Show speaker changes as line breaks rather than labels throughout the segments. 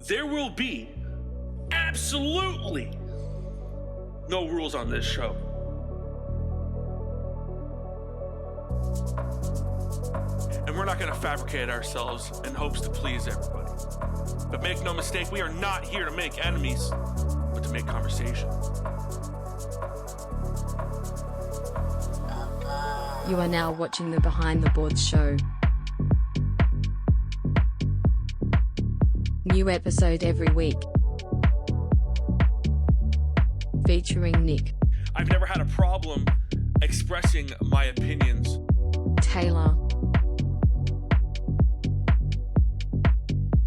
there will be absolutely no rules on this show. And we're not going to fabricate ourselves in hopes to please everybody. But make no mistake, we are not here to make enemies, but to make conversation.
You are now watching the Behind the Boards show. New episode every week. Featuring Nick,
I've never had a problem expressing my opinions.
Taylor,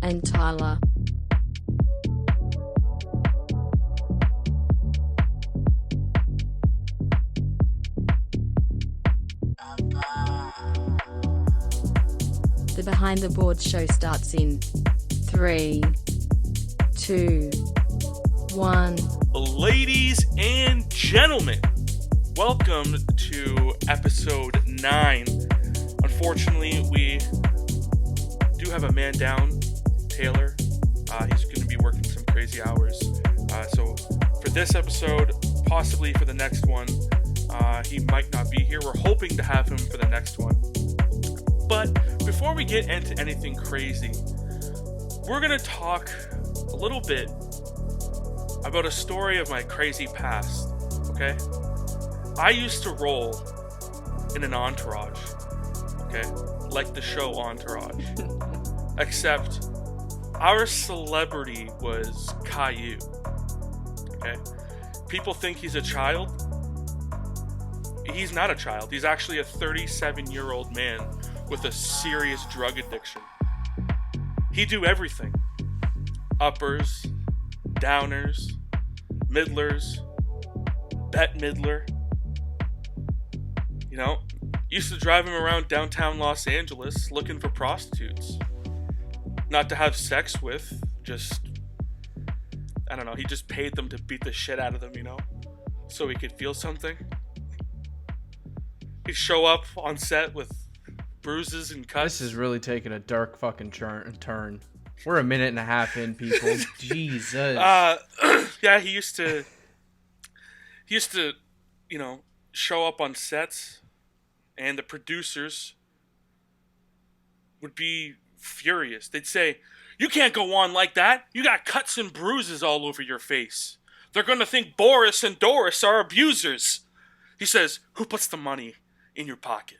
and Tyler. The Behind the Boards show starts in 3, 2, 1.
Ladies and gentlemen, welcome to episode 9. Unfortunately, we do have a man down, Taylor. He's going to be working some crazy hours. So for this episode, possibly for the next one, he might not be here. We're hoping to have him for the next one. But before we get into anything crazy, we're going to talk a little bit about a story of my crazy past, okay? I used to roll in an entourage, okay? Like the show Entourage. Except our celebrity was Caillou, okay? People think he's a child. He's not a child. He's actually a 37-year-old man with a serious drug addiction. He do everything. Uppers, downers, middlers, Bette Midler. You know, used to drive him around downtown Los Angeles looking for prostitutes. Not to have sex with, just, I don't know, he just paid them to beat the shit out of them, you know? So he could feel something. He'd show up on set with bruises and cuts.
This is really taking a dark fucking turn. We're a minute and a half in, people. Jesus.
Yeah, he used to, you know, show up on sets, and the producers would be furious. They'd say, "You can't go on like that. You got cuts and bruises all over your face. They're gonna think Boris and Doris are abusers." He says, "Who puts the money in your pocket?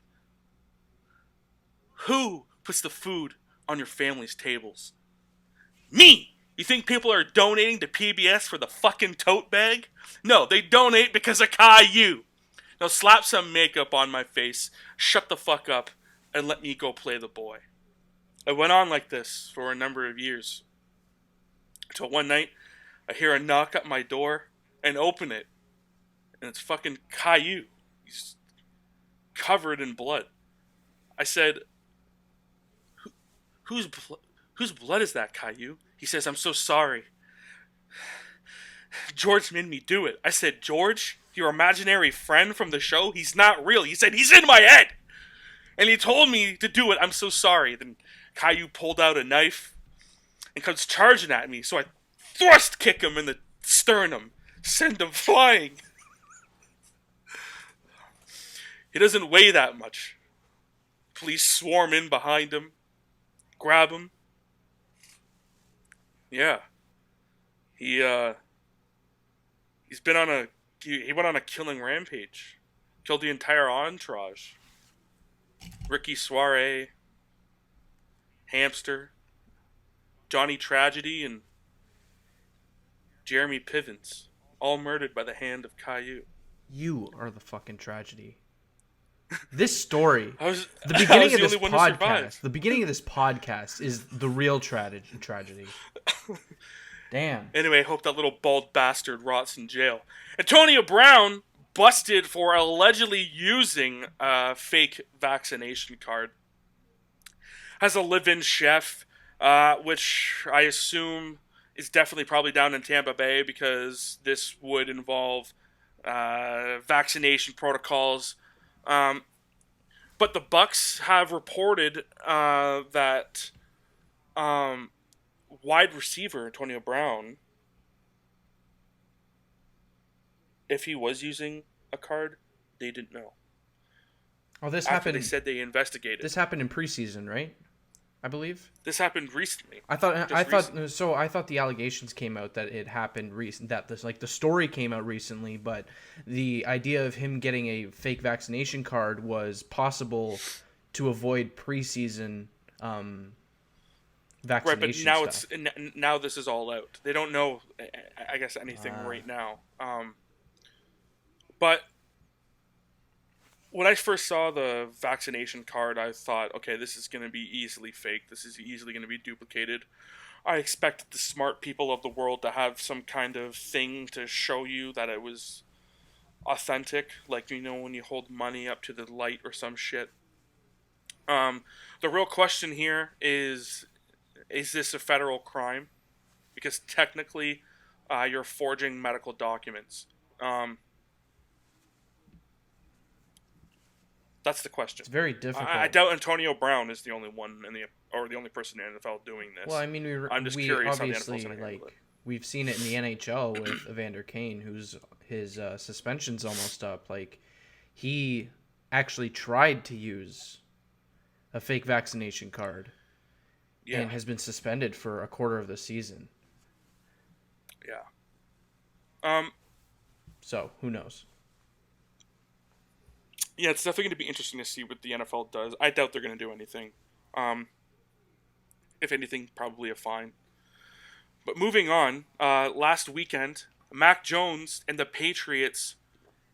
Who puts the food on your family's tables? Me! You think people are donating to PBS for the fucking tote bag? No, they donate because of Caillou. Now slap some makeup on my face, shut the fuck up, and let me go play the boy." I went on like this for a number of years. Until one night, I hear a knock at my door and open it. And it's fucking Caillou. He's covered in blood. I said, Whose blood is that, Caillou?" He says, "I'm so sorry. George made me do it." I said, "George, your imaginary friend from the show? He's not real." He said, "He's in my head. And he told me to do it. I'm so sorry." Then Caillou pulled out a knife and comes charging at me. So I thrust kick him in the sternum, send him flying. He doesn't weigh that much. Police swarm in behind him, grab him. Yeah. He went on a killing rampage. Killed the entire entourage. Ricky Soiree, Hamster, Johnny Tragedy, and Jeremy Pivens, all murdered by the hand of Caillou.
You are the fucking tragedy. This story,
the beginning
of this podcast is the real tragedy. Damn.
Anyway, hope that little bald bastard rots in jail. Antonio Brown busted for allegedly using a fake vaccination card. Has a live-in chef, which I assume is definitely probably down in Tampa Bay because this would involve vaccination protocols. But the Bucks have reported that wide receiver Antonio Brown, if he was using a card, they didn't know.
Oh, this
After
happened.
they said they investigated.
This happened in preseason, right? I believe.
This happened recently.
I thought the allegations came out that it happened the story came out recently, but the idea of him getting a fake vaccination card was possible to avoid preseason vaccination
right, but
stuff.
now this is all out. They don't know, I guess, anything right now. But when I first saw the vaccination card, I thought, okay, this is going to be easily fake. This is easily going to be duplicated. I expected the smart people of the world to have some kind of thing to show you that it was authentic, like, you know, when you hold money up to the light or some shit. The real question here is this a federal crime? Because technically, you're forging medical documents. That's the question.
It's very difficult.
I doubt Antonio Brown is the only one the only person in the NFL doing this.
Well, I mean,
I'm just curious how the NFL's going to handle it.
We've seen it in the NHL with Evander Kane, whose his suspension's almost up. Like, he actually tried to use a fake vaccination card, and has been suspended for a quarter of the season.
Yeah.
So who knows?
Yeah, it's definitely going to be interesting to see what the NFL does. I doubt they're going to do anything. If anything, probably a fine. But moving on, last weekend, Mac Jones and the Patriots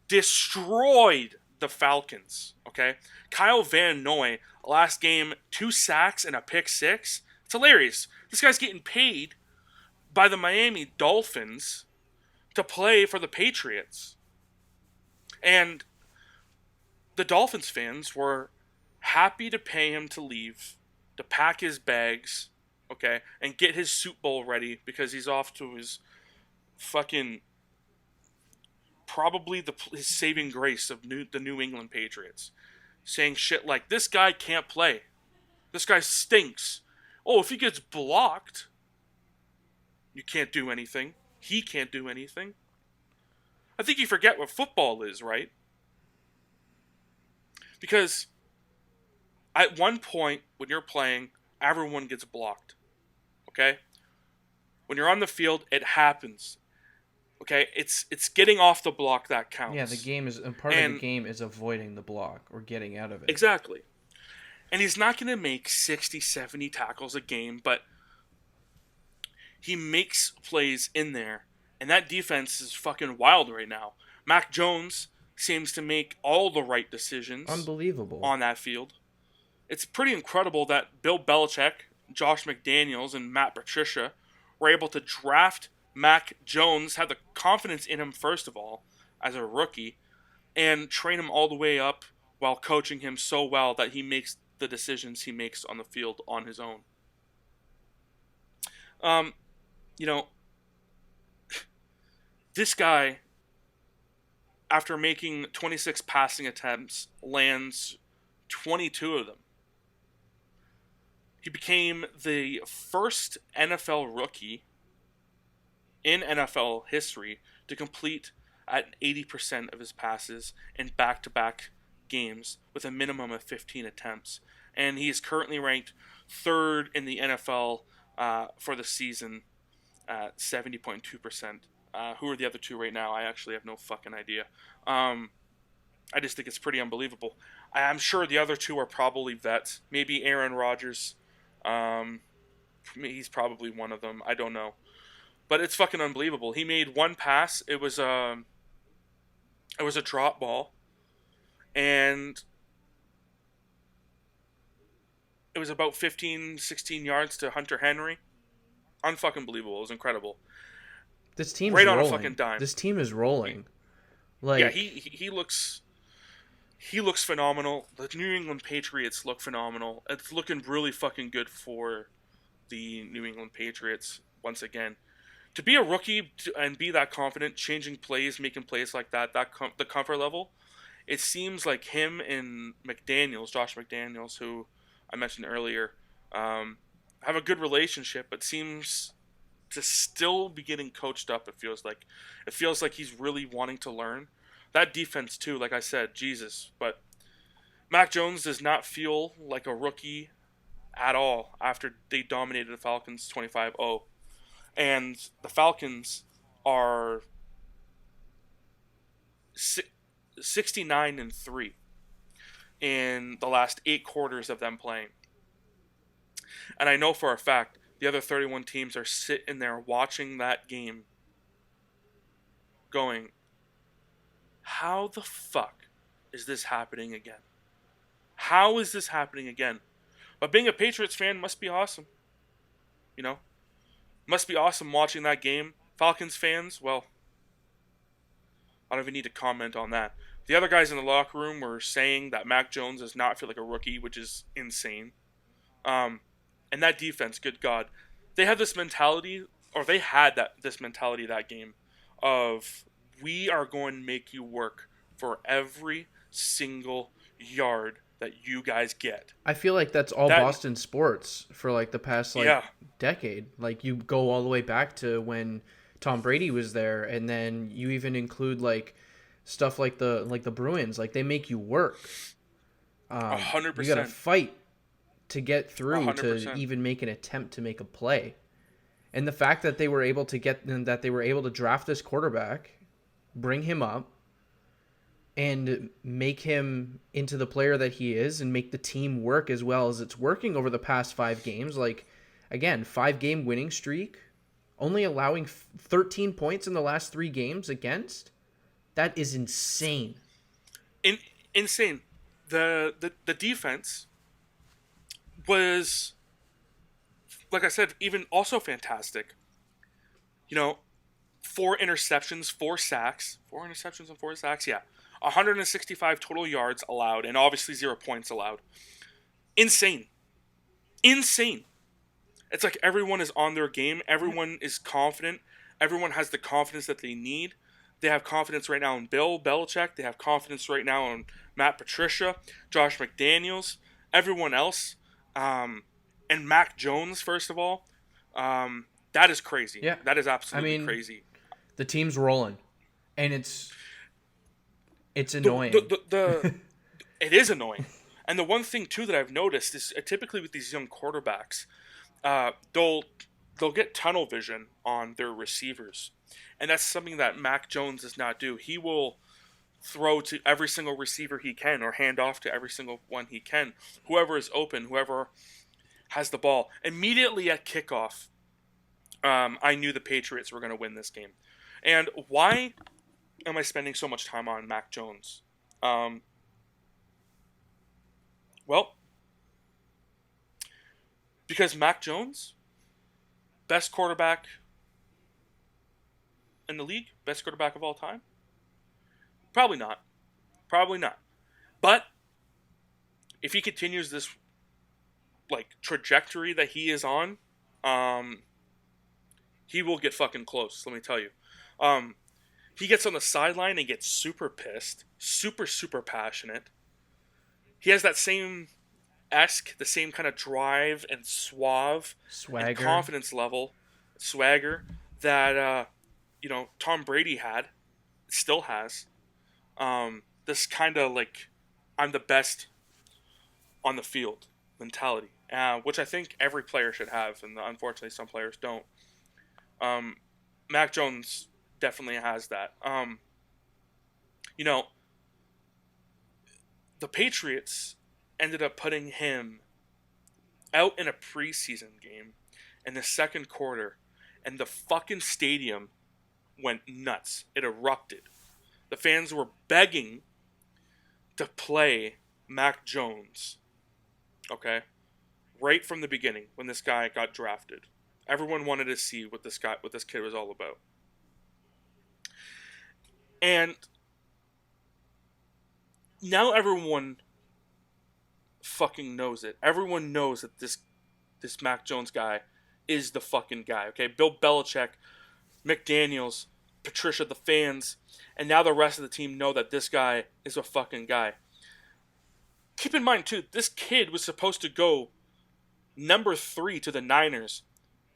destroyed the Falcons. Okay, Kyle Van Noy, last game, 2 sacks and a pick 6. It's hilarious. This guy's getting paid by the Miami Dolphins to play for the Patriots. And the Dolphins fans were happy to pay him to leave, to pack his bags, okay, and get his Soup Bowl ready because he's off to his fucking probably his saving grace of the New England Patriots, saying shit like, this guy can't play. This guy stinks. Oh, if he gets blocked, you can't do anything. He can't do anything. I think you forget what football is, right? Because at one point when you're playing, everyone gets blocked. Okay? When you're on the field, it happens. Okay? It's getting off the block that counts.
Yeah, the game is part of the game is avoiding the block or getting out of it.
Exactly. And he's not going to make 60, 70 tackles a game, but he makes plays in there. And that defense is fucking wild right now. Mac Jones seems to make all the right decisions.
Unbelievable.
On that field. It's pretty incredible that Bill Belichick, Josh McDaniels, and Matt Patricia were able to draft Mac Jones, have the confidence in him first of all, as a rookie, and train him all the way up while coaching him so well that he makes the decisions he makes on the field on his own. You know, this guy, after making 26 passing attempts, lands 22 of them. He became the first NFL rookie in NFL history to complete at 80% of his passes in back-to-back games with a minimum of 15 attempts. And he is currently ranked 3rd in the NFL for the season at 70.2%. Who are the other two right now? I actually have no fucking idea. I just think it's pretty unbelievable. I'm sure the other two are probably vets. Maybe Aaron Rodgers. He's probably one of them. I don't know. But it's fucking unbelievable. He made one pass. It was a drop ball. And it was about 15, 16 yards to Hunter Henry. Unfucking believable. It was incredible.
This team's
right
rolling.
On a fucking dime.
This team is rolling. Like,
yeah, he looks phenomenal. The New England Patriots look phenomenal. It's looking really fucking good for the New England Patriots once again. To be a rookie and be that confident, changing plays, making plays like that, the comfort level, it seems like him and McDaniels, Josh McDaniels, who I mentioned earlier, have have a good relationship, but seems to still be getting coached up. It feels like he's really wanting to learn. That defense too, like I said, Jesus. But Mac Jones does not feel like a rookie at all after they dominated the Falcons 25-0. And the Falcons are 69-3 in the last 8 quarters of them playing. And I know for a fact the other 31 teams are sitting there watching that game going, how the fuck is this happening again? How is this happening again? But being a Patriots fan must be awesome. You know? Must be awesome watching that game. Falcons fans, well, I don't even need to comment on that. The other guys in the locker room were saying that Mac Jones does not feel like a rookie, which is insane. And that defense, good God, they have this mentality, or they had this mentality that game of, we are going to make you work for every single yard that you guys get.
I feel like that's all Boston sports for like the past decade. Like you go all the way back to when Tom Brady was there, and then you even include like stuff like the Bruins. Like they make you work.
100%.
You got to fight to get through
100%.
to even make an attempt to make a play. And the fact that they were able to draft this quarterback, bring him up, and make him into the player that he is, and make the team work as well as it's working over the past 5 games. Like, again, 5-game winning streak, only allowing 13 points in the last 3 games against. That is insane.
Insane. The defense was, like I said, even also fantastic. 4 interceptions, 4 sacks. 4 interceptions and 4 sacks, yeah. 165 total yards allowed, and obviously 0 points allowed. Insane. It's like everyone is on their game. Everyone is confident. Everyone has the confidence that they need. They have confidence right now in Bill Belichick. They have confidence right now in Matt Patricia, Josh McDaniels, everyone else. And Mac Jones, first of all. That is crazy.
Yeah.
That is absolutely crazy.
The team's rolling. And it's annoying.
It is annoying. And the one thing, too, that I've noticed is typically with these young quarterbacks, they'll get tunnel vision on their receivers. And that's something that Mac Jones does not do. He will throw to every single receiver he can, or hand off to every single one he can. Whoever is open, whoever has the ball. Immediately at kickoff, I knew the Patriots were going to win this game. And why am I spending so much time on Mac Jones? Well, because Mac Jones, best quarterback in the league, best quarterback of all time? Probably not. But if he continues this trajectory that he is on, he will get fucking close, let me tell you. He gets on the sideline and gets super pissed, super passionate. He has that same the same kind of drive and swagger and confidence level, swagger that Tom Brady had, still has. This kind of I'm the best on the field mentality, which I think every player should have, and unfortunately some players don't. Mac Jones definitely has that. The Patriots ended up putting him out in a preseason game in the second quarter, and the fucking stadium went nuts. It erupted. The fans were begging to play Mac Jones. Okay? Right from the beginning, when this guy got drafted. Everyone wanted to see what this kid was all about. And now everyone fucking knows it. Everyone knows that this Mac Jones guy is the fucking guy, okay? Bill Belichick, McDaniels, Patricia, the fans, and now the rest of the team know that this guy is a fucking guy. Keep in mind, too, this kid was supposed to go number 3 to the Niners,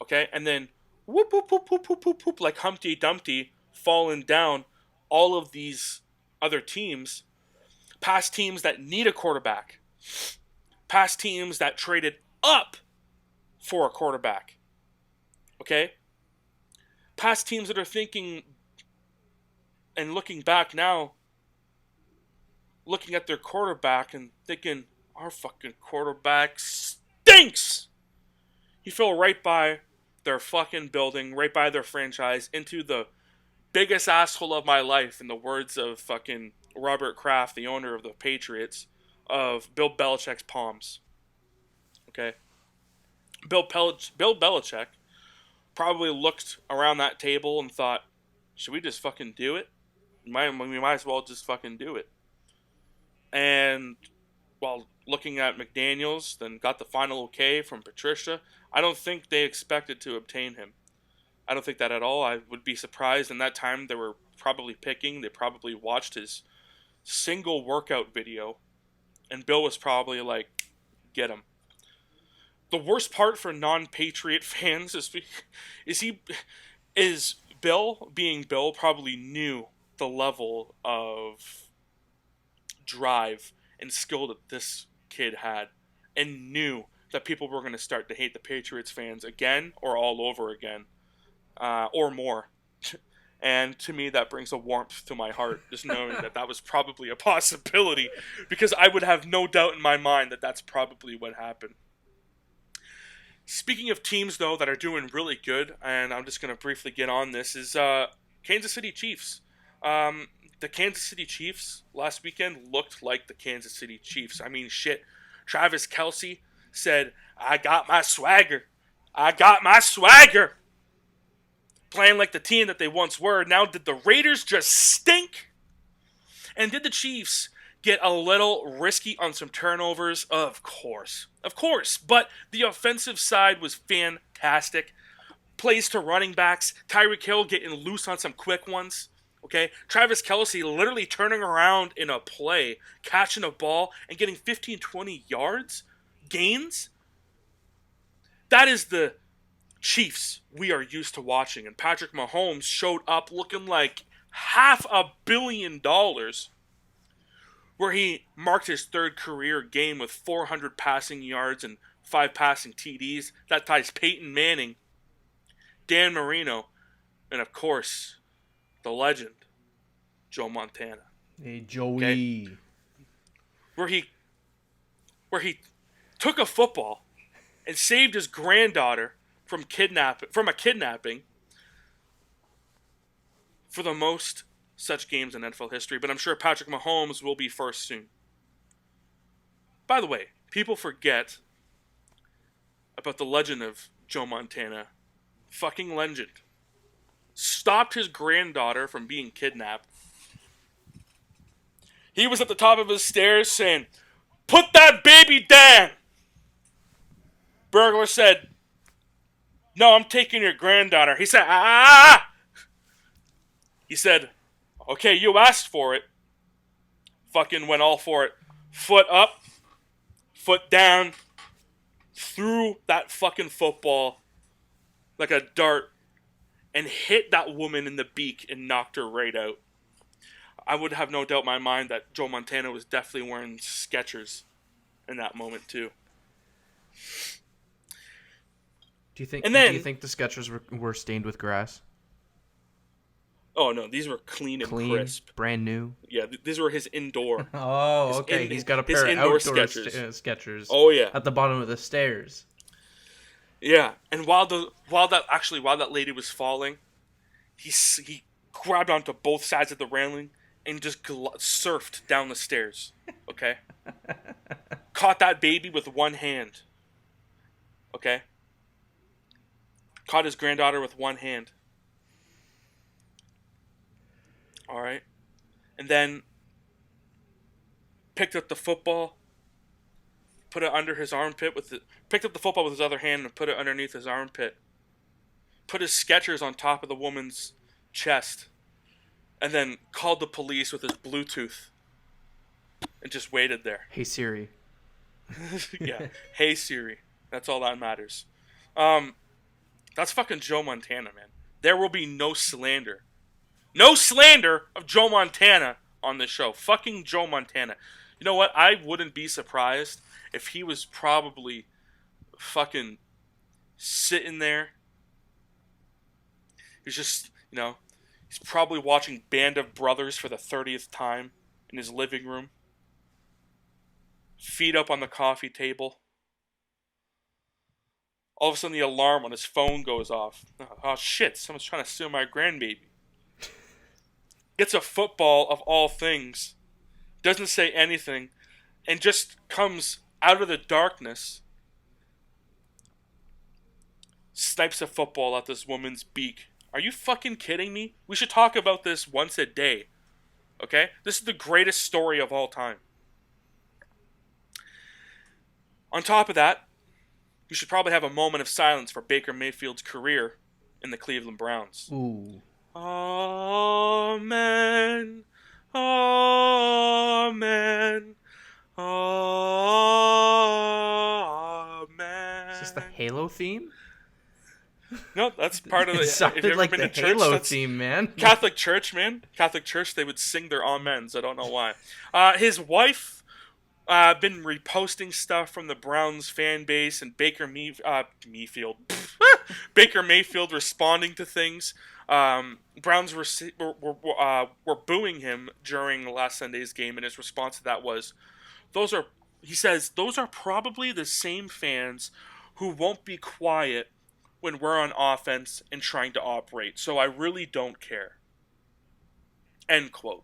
okay? And then whoop, whoop, whoop, whoop, whoop, whoop, whoop, like Humpty Dumpty, falling down all of these other teams, past teams that need a quarterback, past teams that traded up for a quarterback, okay? Past teams that are thinking and looking back now, looking at their quarterback and thinking, our fucking quarterback stinks! He fell right by their fucking building, right by their franchise, into the biggest asshole of my life, in the words of fucking Robert Kraft, the owner of the Patriots, of Bill Belichick's palms. Okay? Bill Belichick probably looked around that table and thought, should we just fucking do it? We might as well just fucking do it. And while looking at McDaniels, then got the final okay from Patricia, I don't think they expected to obtain him. I don't think that at all. I would be surprised. In that time, they were probably picking. They probably watched his single workout video. And Bill was probably like, get him. The worst part for non-Patriot fans is Bill, being Bill, probably knew the level of drive and skill that this kid had, and knew that people were going to start to hate the Patriots fans again, or all over again, or more. And to me, that brings a warmth to my heart, just knowing that that was probably a possibility, because I would have no doubt in my mind that that's probably what happened. Speaking of teams, though, that are doing really good, and I'm just going to briefly get on this, is Kansas City Chiefs. The Kansas City Chiefs last weekend looked like the Kansas City Chiefs. I mean, shit. Travis Kelce said, I got my swagger. I got my swagger. Playing like the team that they once were. Now, did the Raiders just stink? And did the Chiefs get a little risky on some turnovers? Of course. Of course. But the offensive side was fantastic. Plays to running backs. Tyreek Hill getting loose on some quick ones. Okay? Travis Kelce literally turning around in a play, catching a ball, and getting 15, 20 yards gains. That is the Chiefs we are used to watching. And Patrick Mahomes showed up looking like $500 million, where he marked his third career game with 400 passing yards and 5 passing TDs. That ties Peyton Manning, Dan Marino, and of course, the legend, Joe Montana.
Hey, Joey.
Okay? Where he took a football and saved his granddaughter from a kidnapping, for the most such games in NFL history. But I'm sure Patrick Mahomes will be first soon. By the way, people forget about the legend of Joe Montana. Fucking legend. Stopped his granddaughter from being kidnapped. He was at the top of his stairs saying, "Put that baby down!" Burglar said, "No, I'm taking your granddaughter." He said, "Ah!" He said, "Okay, you asked for it." Fucking went all for it. Foot up, foot down, threw that fucking football like a dart and hit that woman in the beak and knocked her right out. I would have no doubt in my mind that Joe Montana was definitely wearing Skechers in that moment too.
Do you think?
And then,
do you think the Skechers were stained with grass?
Oh no, these were clean and crisp,
brand new.
Yeah, these were his indoor.
Oh, okay. He's got a pair of outdoor Skechers.
Oh yeah,
at the bottom of the stairs.
Yeah, and while that lady was falling, he grabbed onto both sides of the railing and just surfed down the stairs. Okay, caught that baby with one hand. Okay, caught his granddaughter with one hand. All right, and then picked up the football, put it under his armpit picked up the football with his other hand and put it underneath his armpit. Put his Skechers on top of the woman's chest, and then called the police with his Bluetooth, and just waited there.
Hey Siri.
Yeah. Hey Siri. That's all that matters. That's fucking Joe Montana, man. There will be no slander. No slander of Joe Montana on this show. Fucking Joe Montana. You know what? I wouldn't be surprised if he was probably fucking sitting there. He's just, he's probably watching Band of Brothers for the 30th time in his living room. Feet up on the coffee table. All of a sudden the alarm on his phone goes off. Oh shit, someone's trying to steal my grandbaby. Gets a football of all things. Doesn't say anything. And just comes out of the darkness. Snipes a football at this woman's beak. Are you fucking kidding me? We should talk about this once a day. Okay? This is the greatest story of all time. On top of that, you should probably have a moment of silence for Baker Mayfield's career in the Cleveland Browns.
Ooh.
Amen. Amen. Amen.
Is this the Halo theme?
No, that's part of
It
the.
sounded
If you've ever
like
been
the
to church,
Halo
that's
theme, man.
Catholic Church, man. Catholic Church, they would sing their amens. I don't know why. His wife been reposting stuff from the Browns fan base, and Baker Mayfield. Baker Mayfield responding to things. Browns were booing him during last Sunday's game, and his response to that was, he says, those are probably the same fans who won't be quiet when we're on offense and trying to operate, so I really don't care. End quote.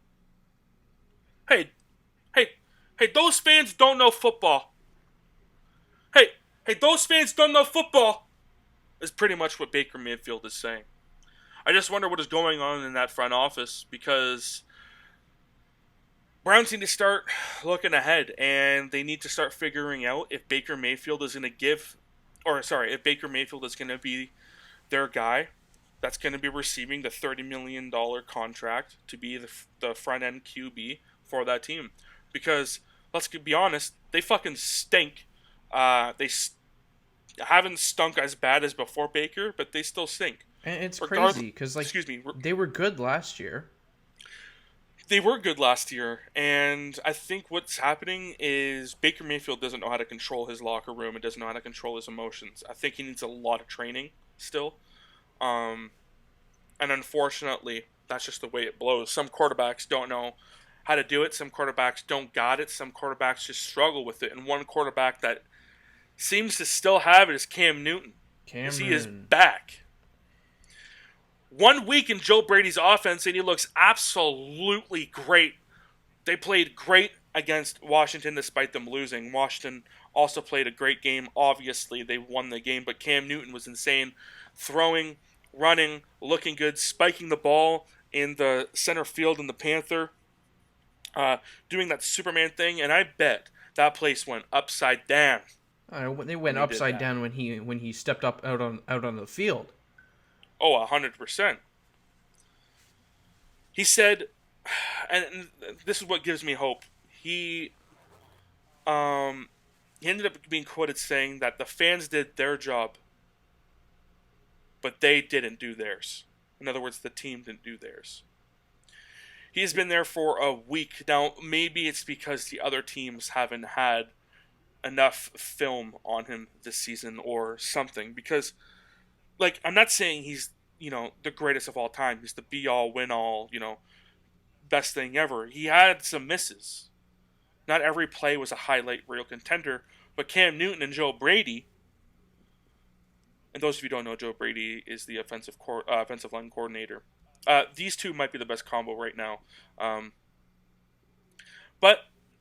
Hey, those fans don't know football. Hey, those fans don't know football, is pretty much what Baker Mayfield is saying. I just wonder what is going on in that front office, because Browns need to start looking ahead, and they need to start figuring out if Baker Mayfield is going to if Baker Mayfield is going to be their guy that's going to be receiving the $30 million contract to be the front-end QB for that team. Because, let's be honest, they fucking stink. They haven't stunk as bad as before Baker, but they still stink.
And it's crazy, because they were good last year.
They were good last year, and I think what's happening is Baker Mayfield doesn't know how to control his locker room and doesn't know how to control his emotions. I think he needs a lot of training still. And unfortunately, that's just the way it blows. Some quarterbacks don't know how to do it. Some quarterbacks don't got it. Some quarterbacks just struggle with it. And one quarterback that seems to still have it is Cam Newton. He is back. 1 week in Joe Brady's offense, and he looks absolutely great. They played great against Washington despite them losing. Washington also played a great game. Obviously, they won the game, but Cam Newton was insane. Throwing, running, looking good, spiking the ball in the center field in the Panther, doing that Superman thing, and I bet that place went upside down.
They went upside down when he stepped up out on the field.
Oh, 100%. He said, and this is what gives me hope. He ended up being quoted saying that the fans did their job, but they didn't do theirs. In other words, the team didn't do theirs. He's been there for a week. Now, maybe it's because the other teams haven't had enough film on him this season or something. Because, I'm not saying he's, the greatest of all time. He's the be-all, win-all, best thing ever. He had some misses. Not every play was a highlight reel contender. But Cam Newton and Joe Brady, and those of you who don't know, Joe Brady is the offensive line coordinator. These two might be the best combo right now. But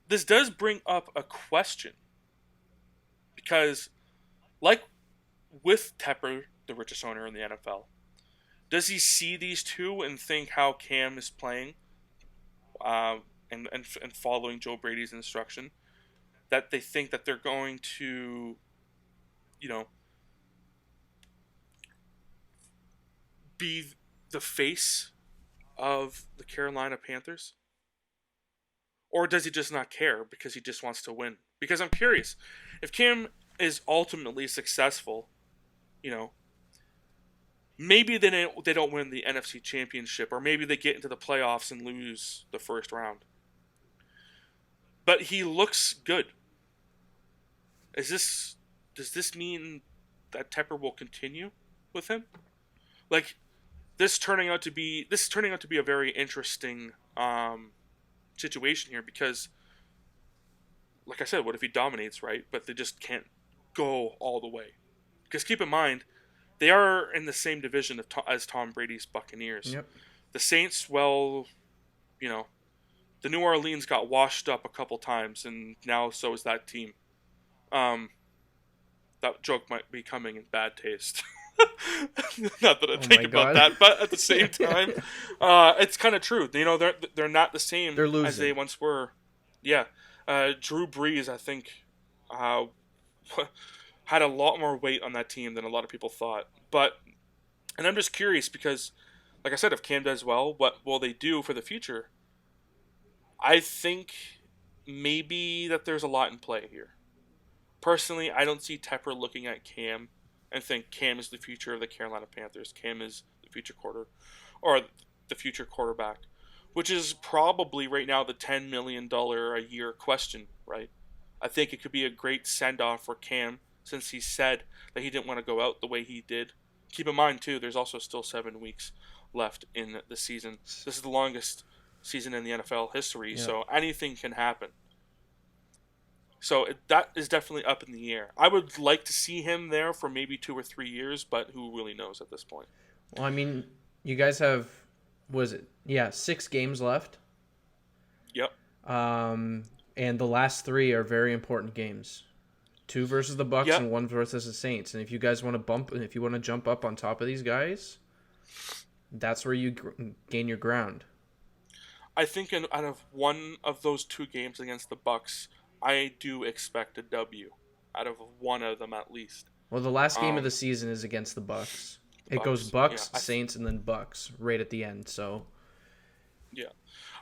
this does bring up a question. Because, like with Tepper, the richest owner in the NFL, does he see these two and think how Cam is playing and following Joe Brady's instruction, that they think that they're going to, be the face of the Carolina Panthers? Or does he just not care because he just wants to win? Because I'm curious. If Cam is ultimately successful, you know, maybe they don't win the NFC Championship, or maybe they get into the playoffs and lose the first round. But he looks good. Does this mean that Tepper will continue with him? Like, this is turning out to be a very interesting situation here, because, like I said, what if he dominates, right? But they just can't go all the way. Because keep in mind, they are in the same division as Tom Brady's Buccaneers.
Yep.
The Saints, well, you know, the New Orleans got washed up a couple times, and now so is that team. That joke might be coming in bad taste. Not that I think about that, but at the same time, it's kind of true. You know, they're not the same as they once were. Yeah, Drew Brees, I think, had a lot more weight on that team than a lot of people thought. And I'm just curious because, like I said, if Cam does well, what will they do for the future? I think maybe that there's a lot in play here. Personally, I don't see Tepper looking at Cam and think Cam is the future of the Carolina Panthers. Cam is the future quarterback, which is probably right now the $10 million a year question, right? I think it could be a great send-off for Cam, since he said that he didn't want to go out the way he did. Keep in mind, too, there's also still 7 weeks left in the season. This is the longest season in the NFL history, so anything can happen. So that is definitely up in the air. I would like to see him there for maybe 2 or 3 years, but who really knows at this point?
Well, I mean, you guys have, 6 games left?
Yep.
And the last 3 are very important games. 2 versus the Bucs and 1 versus the Saints. And if you guys want to jump up on top of these guys, that's where you gain your ground.
I think out of one of those 2 games against the Bucs, I do expect a W out of one of them at least.
Well, the last game of the season is against the Bucs. It goes Bucs, Saints, and then Bucs right at the end. So,
yeah,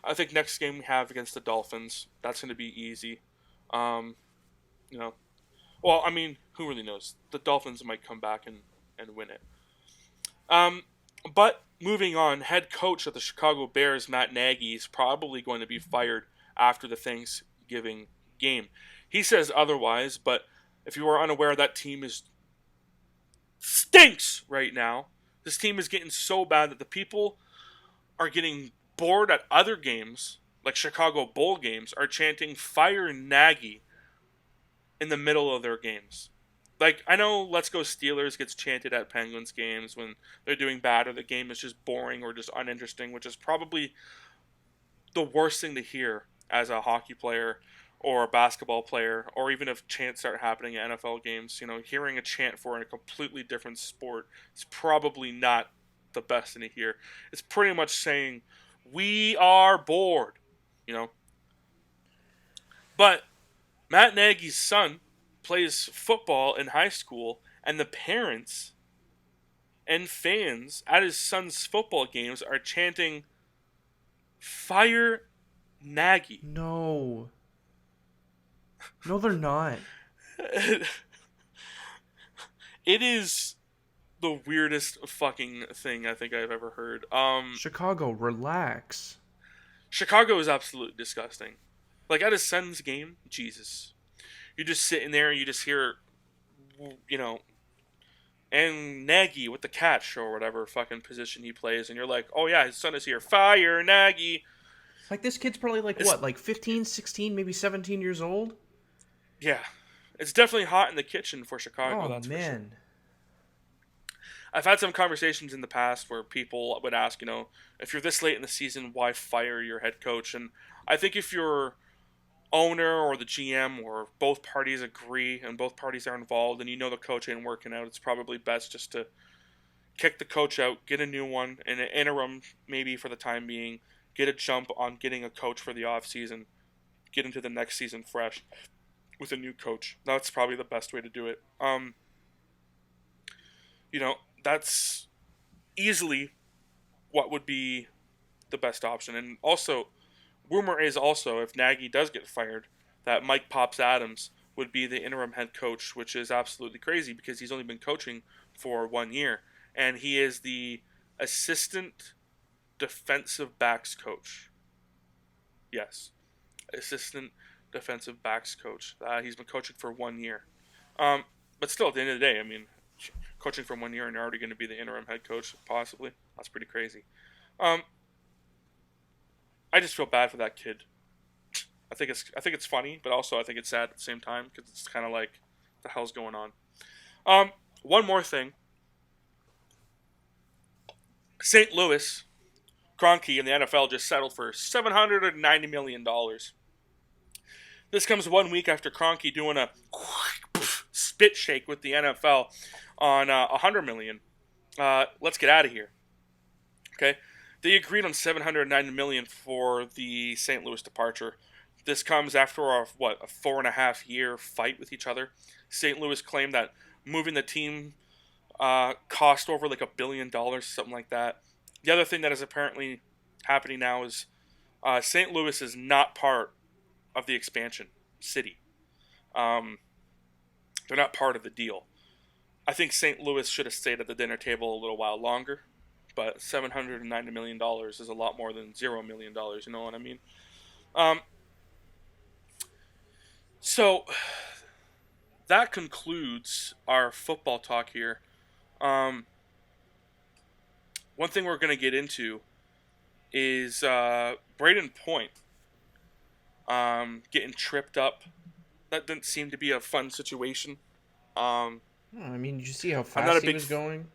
I think next game we have against the Dolphins, that's going to be easy. You know, well, I mean, who really knows? The Dolphins might come back and win it. But moving on, head coach of the Chicago Bears, Matt Nagy, is probably going to be fired after the Thanksgiving game. He says otherwise, but if you are unaware, that team stinks right now. This team is getting so bad that the people are getting bored at other games, like Chicago Bowl games, are chanting "Fire Nagy" in the middle of their games. Like, I know "Let's Go Steelers" gets chanted at Penguins games when they're doing bad or the game is just boring or just uninteresting, which is probably the worst thing to hear as a hockey player or a basketball player, or even if chants start happening at NFL games. You know, hearing a chant for a completely different sport is probably not the best thing to hear. It's pretty much saying, "We are bored," you know. But Matt Nagy's son plays football in high school, and the parents and fans at his son's football games are chanting "Fire Nagy."
No, they're not.
It is the weirdest fucking thing I think I've ever heard.
Chicago, relax.
Chicago is absolutely disgusting. Like, at his son's game, Jesus. You're just sitting there and you just hear, you know, and Nagy with the catch or whatever fucking position he plays, and you're like, oh yeah, his son is here. Fire Nagy.
Like, this kid's probably like 15, 16, maybe 17 years old?
Yeah. It's definitely hot in the kitchen for Chicago.
Oh,
that's
man.
for sure. I've had some conversations in the past where people would ask, you know, if you're this late in the season, why fire your head coach? And I think if your owner or the GM or both parties agree and both parties are involved and you know the coach ain't working out, it's probably best just to kick the coach out, get a new one, in an interim maybe for the time being, get a jump on getting a coach for the off season, get into the next season fresh with a new coach. That's probably the best way to do it. You know, that's easily what would be the best option. And also, rumor is also, if Nagy does get fired, that Mike Pops Adams would be the interim head coach, which is absolutely crazy because he's only been coaching for 1 year, and he is the assistant defensive backs coach. Yes, assistant defensive backs coach. He's been coaching for 1 year. But still, at the end of the day, I mean, coaching for 1 year and you're already going to be the interim head coach, possibly. That's pretty crazy. I just feel bad for that kid. I think it's funny, but also I think it's sad at the same time because it's kind of like, what the hell's going on? One more thing. St. Louis, Kroenke, and the NFL just settled for $790 million. This comes 1 week after Kroenke doing a spit shake with the NFL on $100 million. Let's get out of here. Okay, they agreed on $790 million for the St. Louis departure. This comes after a 4.5 year fight with each other. St. Louis claimed that moving the team cost over like $1 billion, something like that. The other thing that is apparently happening now is St. Louis is not part of the expansion city. They're not part of the deal. I think St. Louis should have stayed at the dinner table a little while longer, but $790 million is a lot more than $0 million, you know what I mean? So, that concludes our football talk here. One thing we're going to get into is Braden Point getting tripped up. That didn't seem to be a fun situation.
I mean, did you see how fast he was going?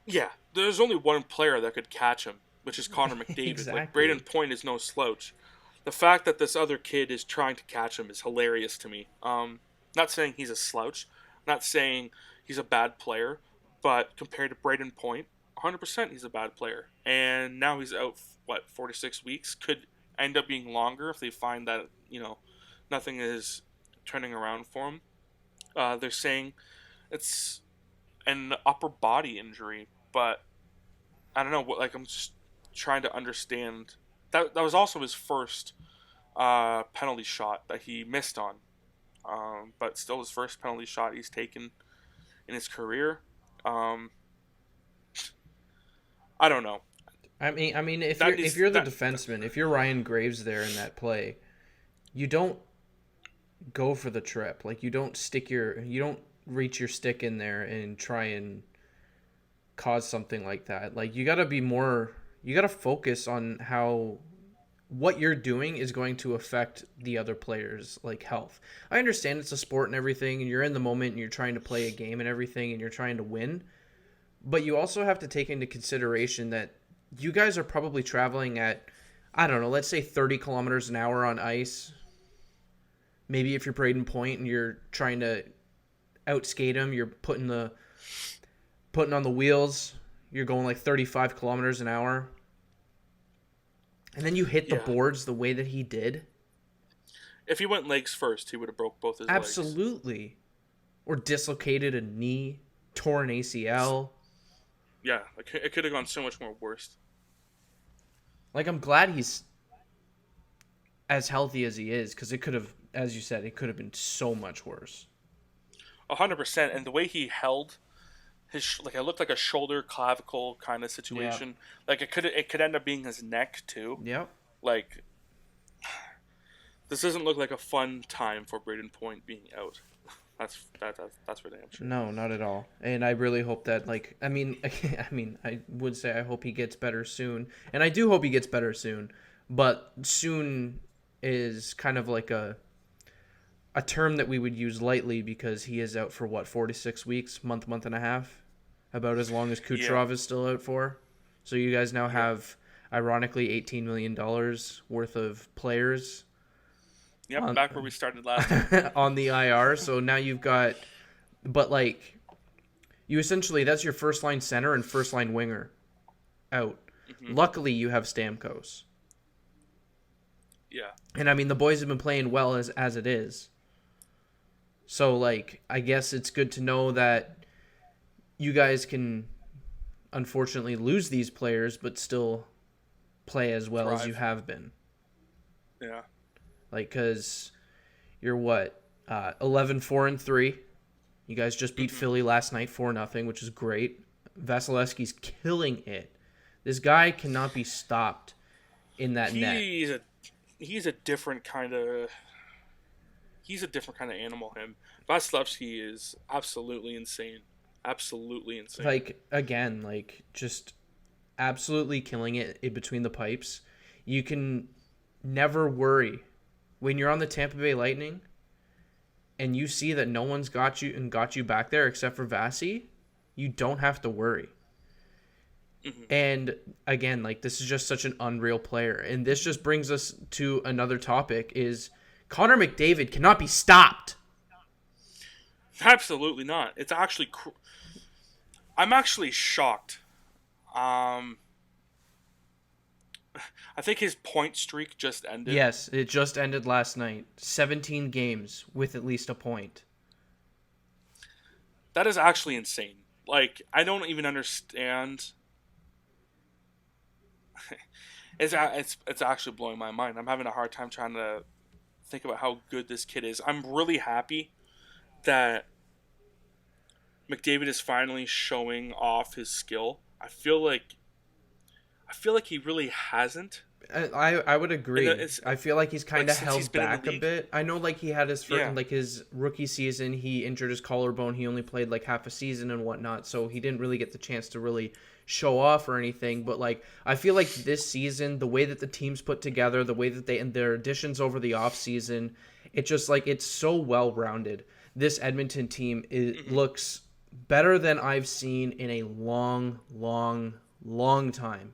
Yeah, there's only one player that could catch him, which is Connor McDavid.
Exactly.
Like, Braden Point is no slouch. The fact that this other kid is trying to catch him is hilarious to me. Not saying he's a slouch, not saying he's a bad player, but compared to Braden Point, 100% he's a bad player. And now he's out, 46 weeks? Could end up being longer if they find that, nothing is turning around for him. They're saying it's an upper body injury, but I don't know. I'm just trying to understand. That was also his first penalty shot that he missed on, but still his first penalty shot he's taken in his career. I don't know.
I mean, if you're the defenseman, if you're Ryan Graves there in that play, you don't go for the trip. Like, you don't reach your stick in there and try and cause something like that. Like, you gotta focus on what you're doing is going to affect the other players' health. I understand it's a sport and everything, and you're in the moment and you're trying to play a game and everything and you're trying to win, but you also have to take into consideration that you guys are probably traveling at, I don't know, let's say 30 kilometers an hour on ice. Maybe if you're Braden Point and you're trying to outskate him, you're putting on the wheels, you're going like 35 kilometers an hour. And then you hit the boards the way that he did.
If he went legs first, he would have broke both his legs.
Absolutely. Or dislocated a knee, tore an ACL.
Yeah, it could have gone so much more worse.
I'm glad he's as healthy as he is, because it could have, as you said, it could have been so much worse.
100%. And the way he held his, it looked like a shoulder clavicle kind of situation. Yeah. It could end up being his neck too.
Yep.
This doesn't look like a fun time for Braden Point being out. That's for damn sure.
No, not at all. And I really hope that I would say I hope he gets better soon. And I do hope he gets better soon. But soon is kind of like a term that we would use lightly, because he is out for 46 weeks, month and a half, about as long as Kucherov is still out for. So you guys now have, ironically, $18 million worth of players.
Yep, back where we started last time.
On the IR. So now you've got, you essentially, that's your first line center and first line winger out. Mm-hmm. Luckily, you have Stamkos.
Yeah.
And I mean, the boys have been playing well as it is. So, I guess it's good to know that you guys can, unfortunately, lose these players, but still play as well as you have been.
Yeah.
Because, You're what? 11-4-3. You guys just beat Philly last night 4-0, which is great. Vasilevsky's killing it. This guy cannot be stopped in that net.
He's a different kind of animal. Him, Vasilevsky is absolutely insane. Absolutely insane.
Like, again, just absolutely killing it in between the pipes. You can never worry when you're on the Tampa Bay Lightning and you see that no one's got you back there except for Vasi. You don't have to worry. Mm-hmm. And again, this is just such an unreal player. And this just brings us to another topic: is Connor McDavid cannot be stopped.
Absolutely not. It's actually I'm actually shocked. I think his point streak just ended.
Yes, it just ended last night. 17 games with at least a point.
That is actually insane. I don't even understand. It's actually blowing my mind. I'm having a hard time trying to think about how good this kid is. I'm really happy that McDavid is finally showing off his skill. I feel like he really hasn't.
I would agree. I feel like he's kind of held back a bit. I know he had his his rookie season, he injured his collarbone. He only played half a season and whatnot, so he didn't really get the chance to really show off or anything. But I feel like this season, the way that the team's put together, the way that their additions over the off season, it just it's so well rounded. This Edmonton team looks better than I've seen in a long, long, long time.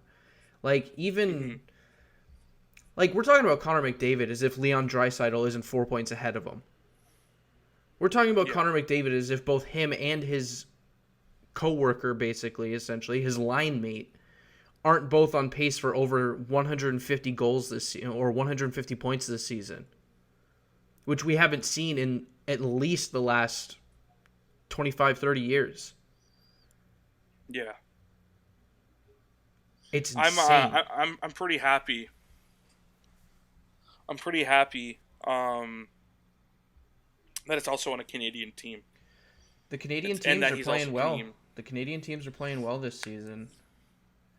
Even we're talking about Connor McDavid as if Leon Draisaitl isn't 4 points ahead of him. We're talking about Connor McDavid as if both him and his co-worker, essentially, his line mate, aren't both on pace for over 150 goals this season, or 150 points this season, which we haven't seen in at least the last 25, 30 years.
Yeah.
It's insane.
I'm pretty happy. I'm pretty happy that it's also on a Canadian team.
The Canadian teams are playing well. The Canadian teams are playing well this season.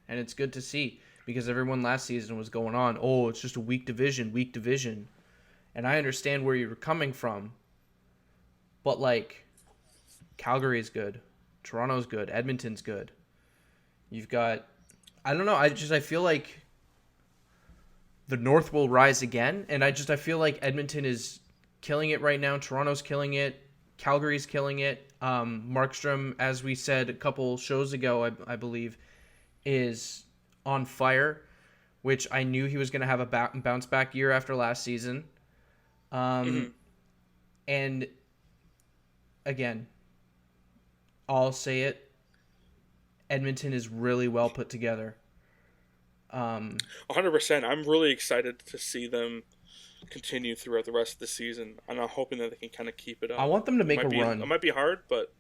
And it's good to see, because everyone last season was going on, oh, it's just a weak division. And I understand where you're coming from. But Calgary's good. Toronto's good. Edmonton's good. You've got, I don't know, I feel like the North will rise again, and I feel like Edmonton is killing it right now. Toronto's killing it. Calgary's killing it. Markstrom, as we said a couple shows ago, I believe, is on fire, which I knew he was going to have a bounce back year after last season. And again, I'll say it, Edmonton is really well put together.
100%. I'm really excited to see them continue throughout the rest of the season, and I'm hoping that they can kind of keep it up.
I want them to make a run.
It might be hard, but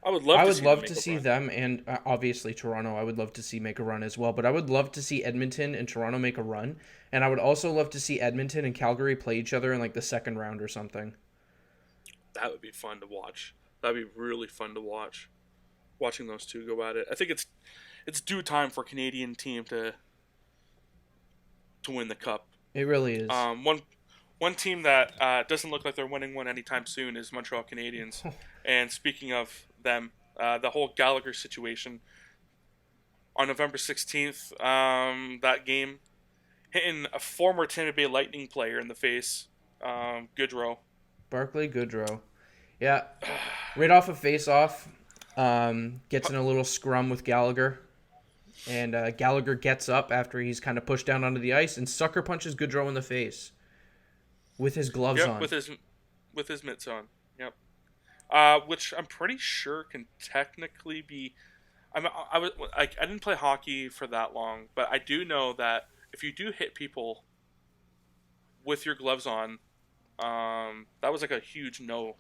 I would love to see them, and obviously Toronto, I would love to see make a run as well. But I would love to see Edmonton and Toronto make a run, and I would also love to see Edmonton and Calgary play each other in the second round or something. That would be fun to watch. That'd be really fun to watch. Watching those two go at it. I think it's due time for a Canadian team to win the cup.
It really is.
One team that doesn't look like they're winning one anytime soon is Montreal Canadiens. And speaking of them, the whole Gallagher situation on November 16th, that game, hitting a former Tampa Bay Lightning player in the face, Goodrow.
Barclay Goodrow. Yeah. Right off a face-off, gets in a little scrum with Gallagher. And Gallagher gets up after he's kind of pushed down onto the ice and sucker punches Goodrow in the face with his gloves on.
With his mitts on. Yep. Which I'm pretty sure can technically be. I didn't play hockey for that long, but I do know that if you do hit people with your gloves on, that was a huge no.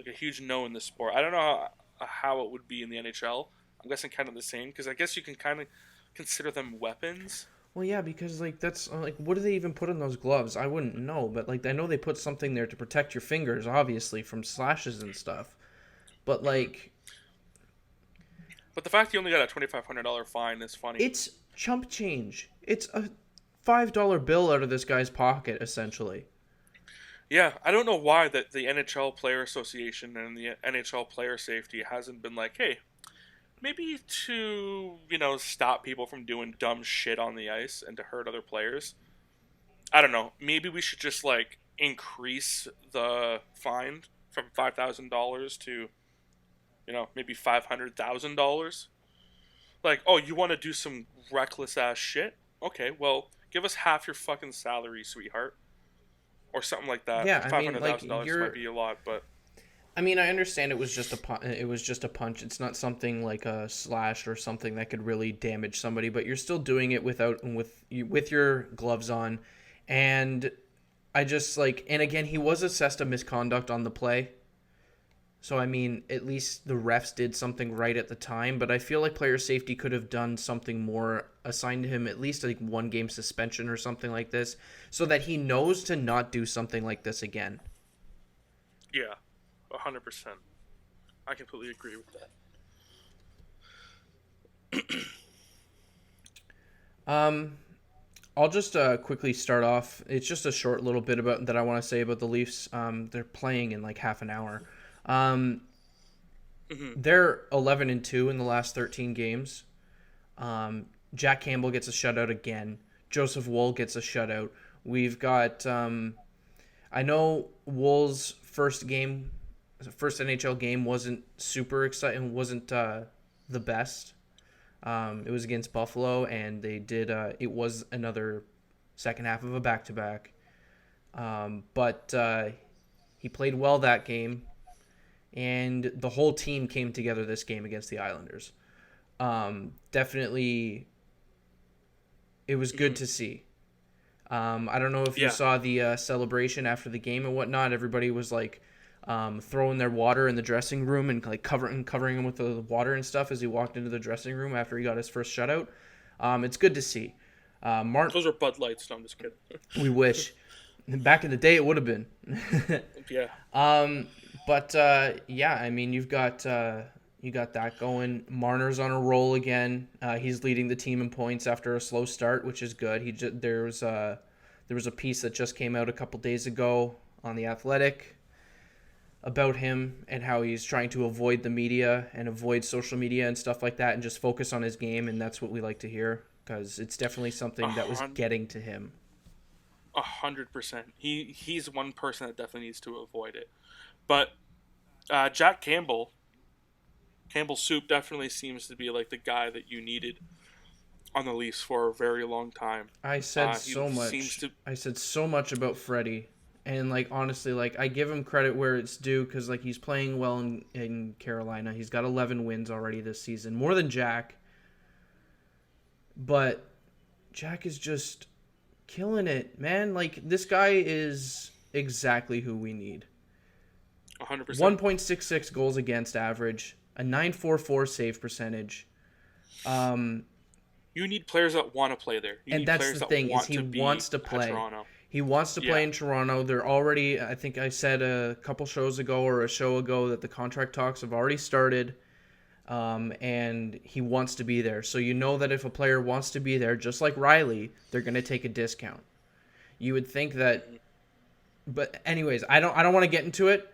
A huge no in this sport. I don't know how it would be in the NHL. I'm guessing kind of the same, because I guess you can kind of consider them weapons.
Well, yeah, because like that's like, what do they even put in those gloves? I wouldn't know, but like I know they put something there to protect your fingers, obviously from slashes and stuff. But like,
But the fact he only got a $2,500 fine is funny.
it's chump change. It's a $5 bill out of this guy's pocket, essentially.
Yeah, I don't know why that the NHL Player Association and the NHL Player Safety hasn't been like, hey, maybe to, stop people from doing dumb shit on the ice and to hurt other players. I don't know. Maybe we should just, like, increase the fine from $5,000 to, maybe $500,000. Like, oh, you want to do some reckless-ass shit? Okay, well, give us half your fucking salary, sweetheart. Or something like that.
Yeah, I mean,
$500,000 might be a lot, but...
I mean, I understand it was just a punch. It's not something like a slash or something that could really damage somebody, but you're still doing it with your gloves on. And I just and again, he was assessed a misconduct on the play. So I mean, at least the refs did something right at the time, but I feel like player safety could have done something more, assigned him at least like 1 game suspension or something like this, so that he knows to not do something like this again.
Yeah. 100%. I completely agree with
that. I'll just quickly start off. It's just a short little bit about that I want to say about the Leafs. They're playing in like half an hour. They're 11-2 in the last 13 games. Jack Campbell gets a shutout again. Joseph Woll gets a shutout. We've got I know Woll's first NHL game wasn't super exciting, wasn't the best. It was against Buffalo, and they did. It was another second half of a back-to-back. But he played well that game, and the whole team came together this game against the Islanders. Definitely, it was good to see. I don't know if you saw the celebration after the game and whatnot. Everybody was like throwing their water in the dressing room and like covering him with the water and stuff as he walked into the dressing room after he got his first shutout. It's good to see.
Those are Bud Lights. No, I'm just kidding.
We wish. Back in the day, it would have been.
Yeah.
Yeah, I mean, you got that going. Marner's on a roll again. He's leading the team in points after a slow start, which is good. There was a piece that just came out a couple days ago on The Athletic about him and how he's trying to avoid the media and avoid social media and stuff like that and just focus on his game, and that's what we like to hear because it's definitely something that was getting to him.
100%. He's one person that definitely needs to avoid it. But Jack Campbell Soup definitely seems to be like the guy that you needed on the Leafs for a very long time.
I said so much. I said so much about Freddie. And, like, honestly, like, I give him credit where it's due because, like, he's playing well in Carolina. He's got 11 wins already this season, more than Jack. But Jack is just killing it, man. Like, this guy is exactly who we need.
100%.
1.66 goals against average, a 9.44 save percentage.
You need players that want to play there. You
and
need
that's
players
the
that
thing,
want
is he
to be
wants to play.
Toronto.
He wants to play in Toronto. They're already, I think I said a couple shows ago or a show ago that the contract talks have already started, and he wants to be there. So you know that if a player wants to be there, just like Riley, they're going to take a discount. You would think that, but anyways, I don't want to get into it.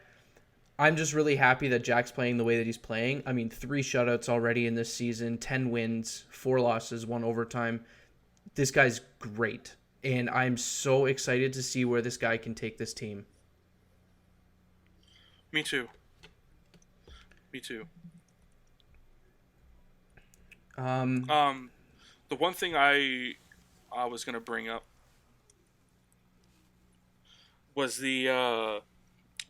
I'm just really happy that Jack's playing the way that he's playing. I mean, 3 shutouts already in this season, 10 wins, 4 losses, 1 overtime. This guy's great. And I'm so excited to see where this guy can take this team.
Me too. The one thing I was gonna bring up was the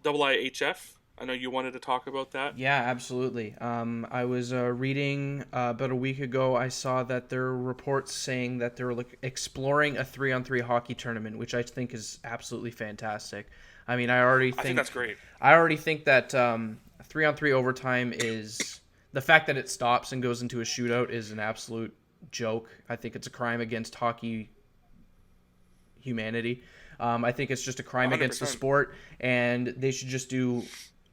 IIHF. I know you wanted to talk about that.
Yeah, absolutely. I was reading about a week ago. I saw that there were reports saying that they're exploring a 3-on-3 hockey tournament, which I think is absolutely fantastic. I mean, I think
that's great.
I already think that 3-on-3 overtime is the fact that it stops and goes into a shootout is an absolute joke. I think it's a crime against hockey humanity. I think it's just a crime
100%.
against the sport, and they should just do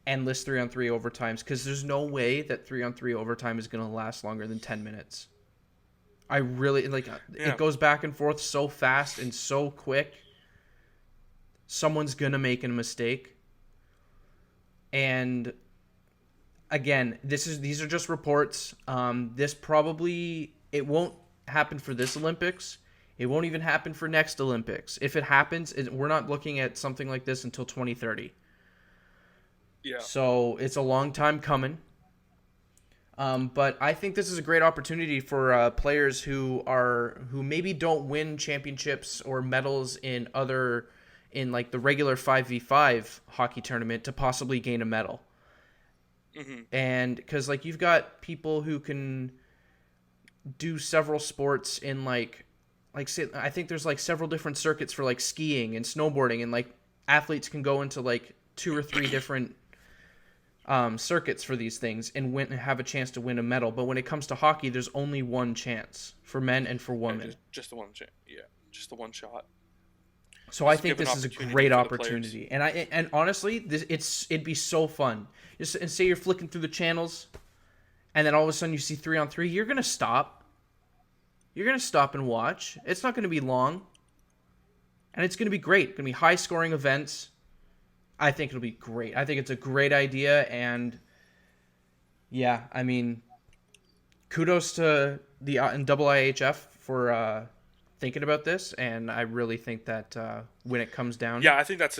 endless 3-on-3 overtimes, because there's no way that 3-on-3 overtime is going to last longer than 10 minutes. I really it goes back and forth so fast and so quick. Someone's going to make a mistake. And again, these are just reports. It won't happen for this Olympics. It won't even happen for next Olympics. If it happens, we're not looking at something like this until 2030.
Yeah.
So it's a long time coming. But I think this is a great opportunity for players who maybe don't win championships or medals in like the regular 5v5 hockey tournament to possibly gain a medal.
Mm-hmm.
And because like you've got people who can do several sports in like say, I think there's like several different circuits for like skiing and snowboarding, and like athletes can go into like 2 or 3 different circuits for these things and have a chance to win a medal. But when it comes to hockey, there's only one chance for men and for women.
Yeah, just the one chance. Yeah, just the one shot.
So I think this is a great opportunity, and honestly, it'd be so fun. And say you're flicking through the channels, and then all of a sudden you see 3-on-3. You're gonna stop. You're gonna stop and watch. It's not gonna be long, and it's gonna be great. It's gonna be high scoring events. I think it'll be great. I think it's a great idea, and yeah, I mean, kudos to the IIHF for thinking about this, and I really think that when it comes down,
I think that's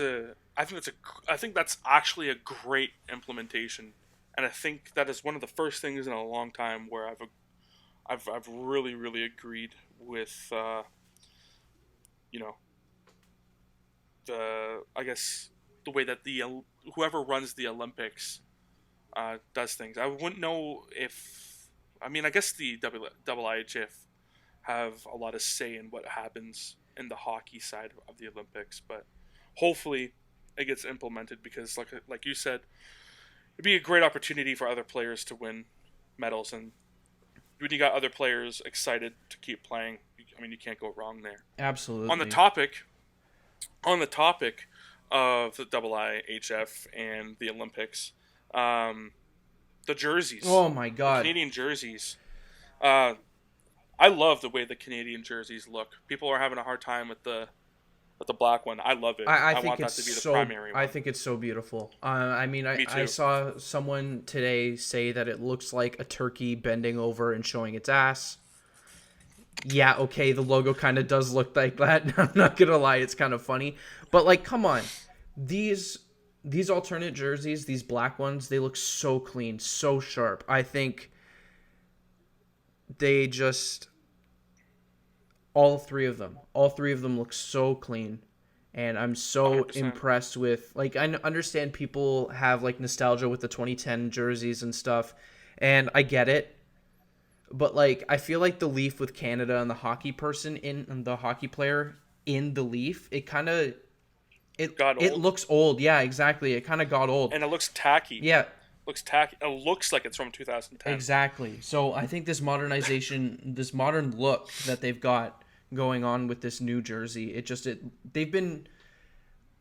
actually a great implementation, and I think that is one of the first things in a long time where I've really, really agreed with the way that whoever runs the Olympics does things. I wouldn't know I guess the IIHF have a lot of say in what happens in the hockey side of the Olympics, but hopefully it gets implemented, because like you said, it'd be a great opportunity for other players to win medals, and when you got other players excited to keep playing, you can't go wrong there.
Absolutely.
On the topic of the IIHF and the Olympics, the jerseys.
Oh my God.
The Canadian jerseys. I love the way the Canadian jerseys look. People are having a hard time with the black one. I love it.
I think
want
it's
that to be the
so,
primary one.
I think it's so beautiful.
Me too.
I saw someone today say that it looks like a turkey bending over and showing its ass. Yeah, okay, the logo kind of does look like that. I'm not gonna lie, it's kind of funny. But like, come on, these alternate jerseys, these black ones, they look so clean, so sharp. I think they just, all three of them look so clean, and I'm so
100%.
impressed with, like, I understand people have like nostalgia with the 2010 jerseys and stuff, and I get it, but like, I feel like the Leaf with Canada and the hockey player in the Leaf, it looks old. Yeah, exactly. It kind of got old,
and it looks tacky.
Yeah.
Looks tacky. It looks like it's from 2010.
Exactly. So I think this modernization, this modern look that they've got going on with this new jersey,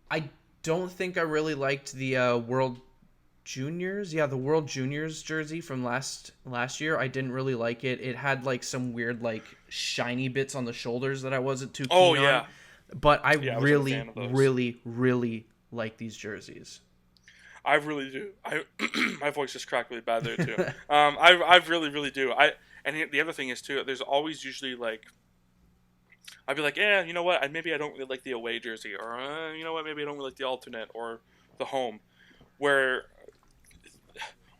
I don't think I really liked the World Juniors. Yeah, the World Juniors jersey from last year. I didn't really like it. It had like some weird like shiny bits on the shoulders that I wasn't too keen on. But I really, really, really like these jerseys.
I really do. My voice just cracked really bad there too. I really, really do. And the other thing is too, there's always usually like, I'd be like, yeah, you know what? Maybe I don't really like the away jersey, or you know what? Maybe I don't really like the alternate or the home. Where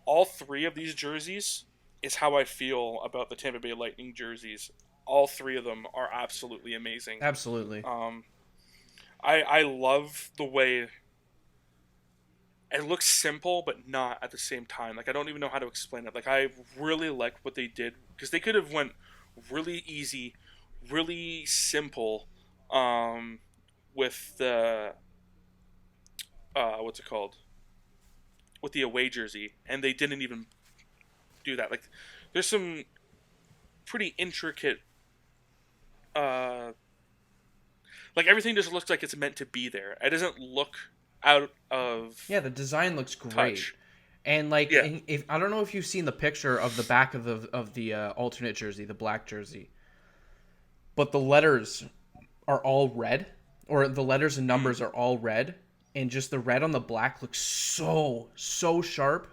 all three of these jerseys is how I feel about the Tampa Bay Lightning jerseys. All three of them are absolutely amazing.
Absolutely.
I love the way it looks simple, but not at the same time. Like, I don't even know how to explain it. Like, I really like what they did, because they could have went really easy, really simple, with the what's it called? With the away jersey, and they didn't even do that. Like, there's some pretty intricate. Like everything just looks like it's meant to be there. It doesn't look out of.
Yeah, the design looks great.
Touch.
And like,
Yeah.
if I don't know if you've seen the picture of the back of the alternate jersey, the black jersey, but the letters are all red, or the letters and numbers are all red, and just the red on the black looks so sharp.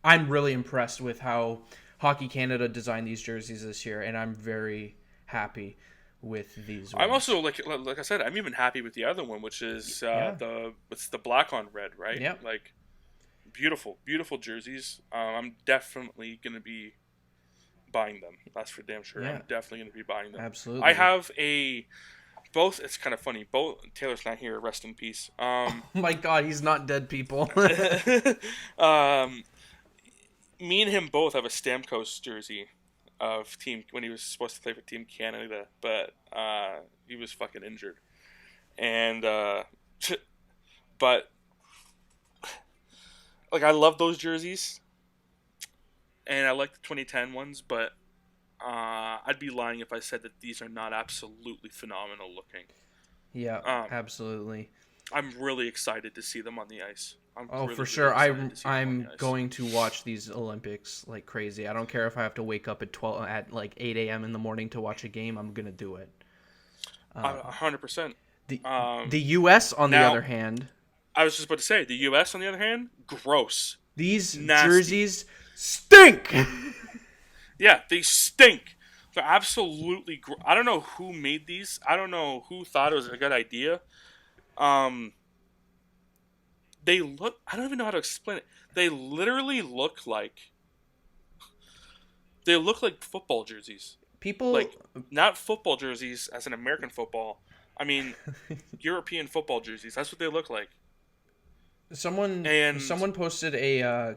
I'm really impressed with how Hockey Canada designed these jerseys this year, and I'm very happy with these ones.
I'm also like I said, I'm even happy with the other one, which is it's the black on red, right?
Yeah.
Like beautiful jerseys. I'm definitely gonna be buying them. That's for damn sure.
Yeah.
I'm definitely gonna be buying them.
Absolutely.
I have both. It's kind of funny. Both Taylor's not here. Rest in peace.
Oh my God, he's not dead, people.
Me and him both have a Stamkos jersey of team when he was supposed to play for Team Canada, but he was fucking injured. And but like I love those jerseys, and I like the 2010 ones, but I'd be lying if I said that these are not absolutely phenomenal looking.
Yeah, absolutely.
I'm really excited to see them on the ice.
For sure. I'm going to watch these Olympics like crazy. I don't care if I have to wake up at like 8 a.m. in the morning to watch a game. I'm gonna do it.
100%.
The U.S. on the other hand,
I was just about to say the U.S. on the other hand, gross.
These
Nasty.
jerseys stink.
Yeah, they stink. They're absolutely. I don't know who made these. I don't know who thought it was a good idea. They look. I don't even know how to explain it. They literally look like. They look like football jerseys.
People
like not football jerseys as in American football. I mean, European football jerseys. That's what they look like.
Someone posted a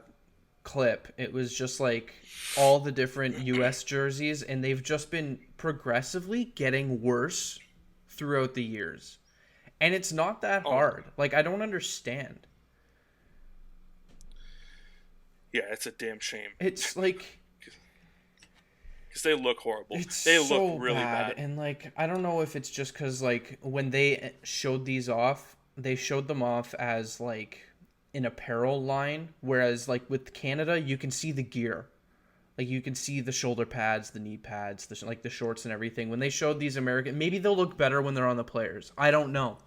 clip. It was just like all the different U.S. jerseys, and they've just been progressively getting worse throughout the years. And it's not that hard. Like, I don't understand.
Yeah, it's a damn shame.
It's like...
Because they look horrible.
They
look really bad.
And, like, I don't know if it's just because, like, when they showed these off, they showed them off as, like, an apparel line. Whereas, like, with Canada, you can see the gear. Like, you can see the shoulder pads, the knee pads, the shorts and everything. When they showed these American... Maybe they'll look better when they're on the players. I don't know.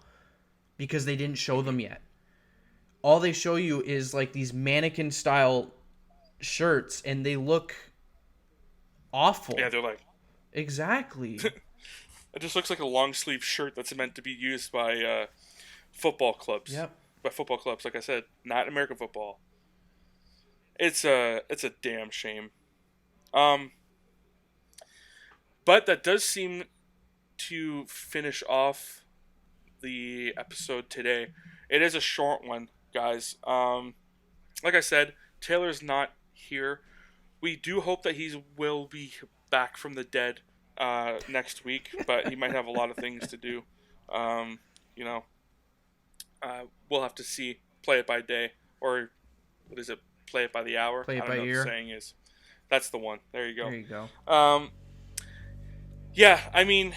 Because they didn't show them yet. All they show you is, like, these mannequin-style shirts, and they look awful.
Yeah, they're like...
Exactly.
It just looks like a long-sleeve shirt that's meant to be used by football clubs.
Yep.
By football clubs, like I said. Not American football. It's a damn shame. But that does seem to finish off the episode today. It is a short one, guys. Like I said, Taylor's not here. We do hope that he will be back from the dead next week, but he might have a lot of things to do. We'll have to see. Play it by day, or what is it? Play it by the hour.
Play it
I
by
don't know
ear.
What the saying is. That's the one. There you go.
There you go.
Yeah, I mean,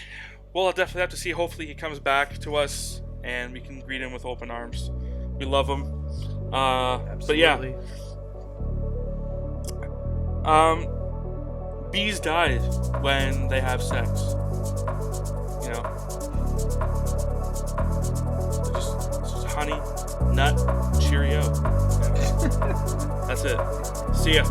we'll definitely have to see. Hopefully he comes back to us and we can greet him with open arms. We love him. But yeah. Bees die when they have sex. You know? Just honey, nut, Cheerio. That's it. See ya.